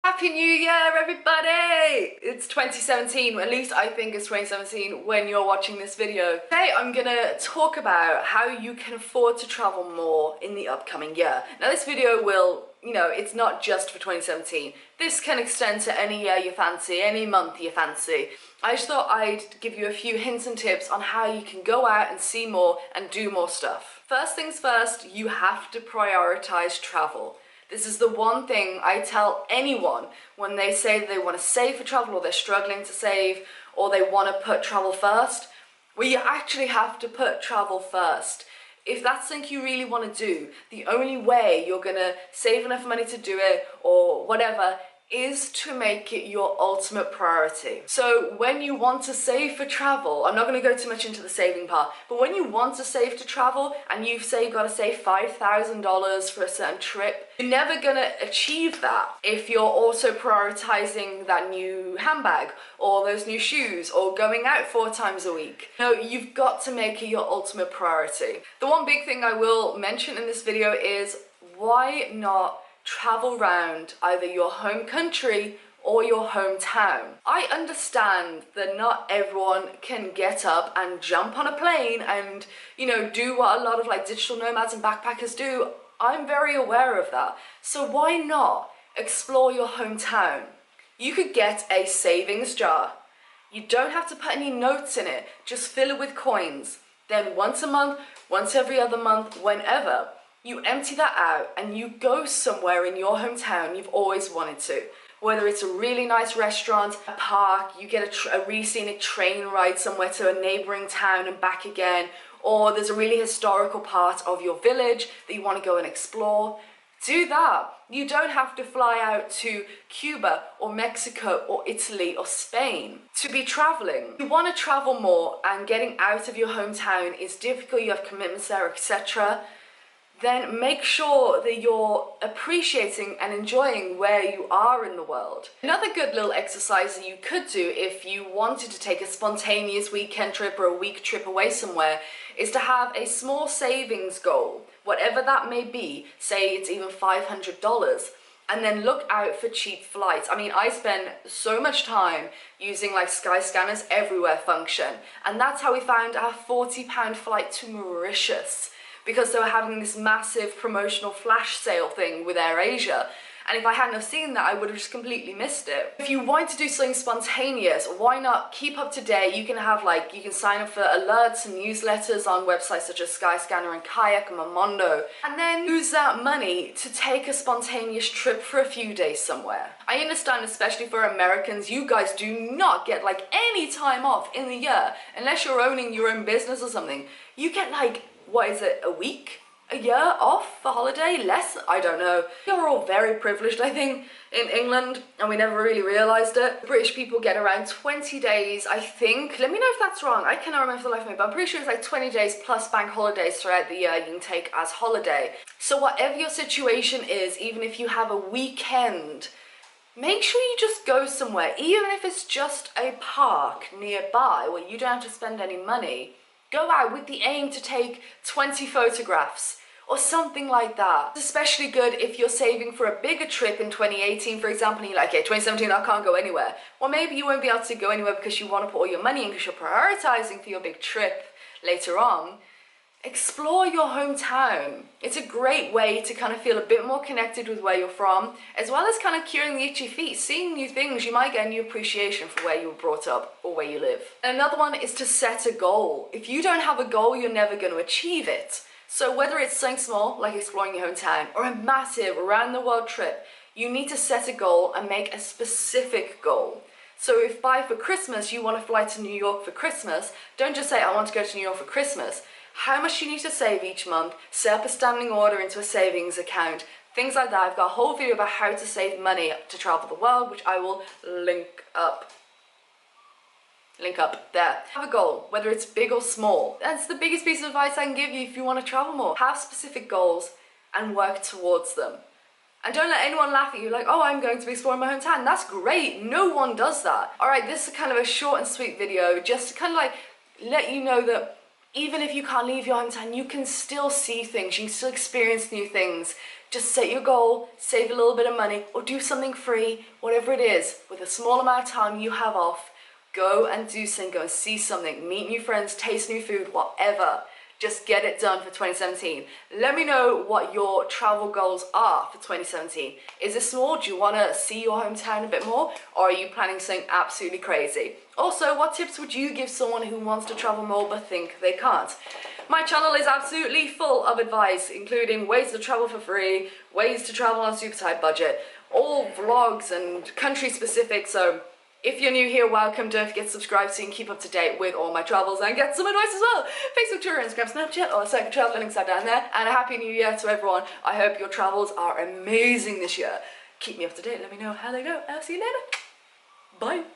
Happy New Year, everybody! It's 2017, at least I think it's 2017 when you're watching this video. Today I'm gonna talk about how you can afford to travel more in the upcoming year. Now this video will, it's not just for 2017. This can extend to any year you fancy, any month you fancy. I just thought I'd give you a few hints and tips on how you can go out and see more and do more stuff. First things first, you have to prioritize travel. This is the one thing I tell anyone when they say they want to save for travel or they're struggling to save or they want to put travel first. Well, you actually have to put travel first. If that's something you really want to do, the only way you're going to save enough money to do it or whatever is to make it your ultimate priority. So when you want to save for travel, I'm not going to go too much into the saving part, but when you want to save to travel and you've got to save $5,000 for a certain trip, you're never going to achieve that if you're also prioritizing that new handbag or those new shoes or going out 4 times a week. No, you've got to make it your ultimate priority. The one big thing I will mention in this video is why not travel around either your home country or your hometown. I understand that not everyone can get up and jump on a plane and, do what a lot of digital nomads and backpackers do. I'm very aware of that. So why not explore your hometown? You could get a savings jar. You don't have to put any notes in it, just fill it with coins. Then once a month, once every other month, whenever, you empty that out and you go somewhere in your hometown you've always wanted to. Whether it's a really nice restaurant, a park, you get a really scenic train ride somewhere to a neighboring town and back again, or there's a really historical part of your village that you want to go and explore. Do that. You don't have to fly out to Cuba or Mexico or Italy or Spain to be traveling. If you want to travel more and getting out of your hometown is difficult, you have commitments there, etc., then make sure that you're appreciating and enjoying where you are in the world. Another good little exercise that you could do if you wanted to take a spontaneous weekend trip or a week trip away somewhere is to have a small savings goal, whatever that may be. Say it's even $500. And then look out for cheap flights. I mean, I spend so much time using Skyscanner's everywhere function, and that's how we found our £40 flight to Mauritius, because they were having this massive promotional flash sale thing with AirAsia. And if I hadn't have seen that, I would have just completely missed it. If you want to do something spontaneous, why not keep up to date? You can have you can sign up for alerts and newsletters on websites such as Skyscanner and Kayak and Momondo, and then use that money to take a spontaneous trip for a few days somewhere. I understand, especially for Americans, you guys do not get any time off in the year, unless you're owning your own business or something. You get what is it, a week? A year off for holiday? Less? I don't know. We're all very privileged, I think, in England, and we never really realised it. British people get around 20 days, I think. Let me know if that's wrong. I cannot remember for the life of me, but I'm pretty sure it's 20 days plus bank holidays throughout the year you can take as holiday. So whatever your situation is, even if you have a weekend, make sure you just go somewhere, even if it's just a park nearby where you don't have to spend any money. Go out with the aim to take 20 photographs or something like that. It's especially good if you're saving for a bigger trip in 2018, for example, and you're okay, 2017, I can't go anywhere. Well, maybe you won't be able to go anywhere because you want to put all your money in because you're prioritizing for your big trip later on. Explore your hometown. It's a great way to kind of feel a bit more connected with where you're from, as well as kind of curing the itchy feet. Seeing new things, you might get a new appreciation for where you were brought up or where you live. And another one is to set a goal. If you don't have a goal, you're never going to achieve it. So whether it's something small, like exploring your hometown, or a massive around-the-world trip, you need to set a goal and make a specific goal. So if for Christmas you want to fly to New York for Christmas, don't just say, I want to go to New York for Christmas. How much you need to save each month, set up a standing order into a savings account, things like that. I've got a whole video about how to save money to travel the world, which I will link up there. Have a goal, whether it's big or small. That's the biggest piece of advice I can give you if you want to travel more. Have specific goals and work towards them. And don't let anyone laugh at you oh, I'm going to be exploring my hometown. That's great. No one does that. All right, this is kind of a short and sweet video just to kind of let you know that even if you can't leave your hometown, you can still see things, you can still experience new things. Just set your goal, save a little bit of money, or do something free, whatever it is, with a small amount of time you have off. Go and do something, go and see something, meet new friends, taste new food, whatever. Just get it done for 2017. Let me know what your travel goals are for 2017. Is it small? Do you want to see your hometown a bit more? Or are you planning something absolutely crazy? Also, what tips would you give someone who wants to travel more but think they can't? My channel is absolutely full of advice, including ways to travel for free, ways to travel on a super tight budget, all vlogs and country specific, so if you're new here, welcome. Don't forget to subscribe so you can keep up to date with all my travels and get some advice as well. Facebook, Twitter, Instagram, Snapchat, or PsychoTraveller, links are down there. And a happy new year to everyone. I hope your travels are amazing this year. Keep me up to date. Let me know how they go. I'll see you later. Bye.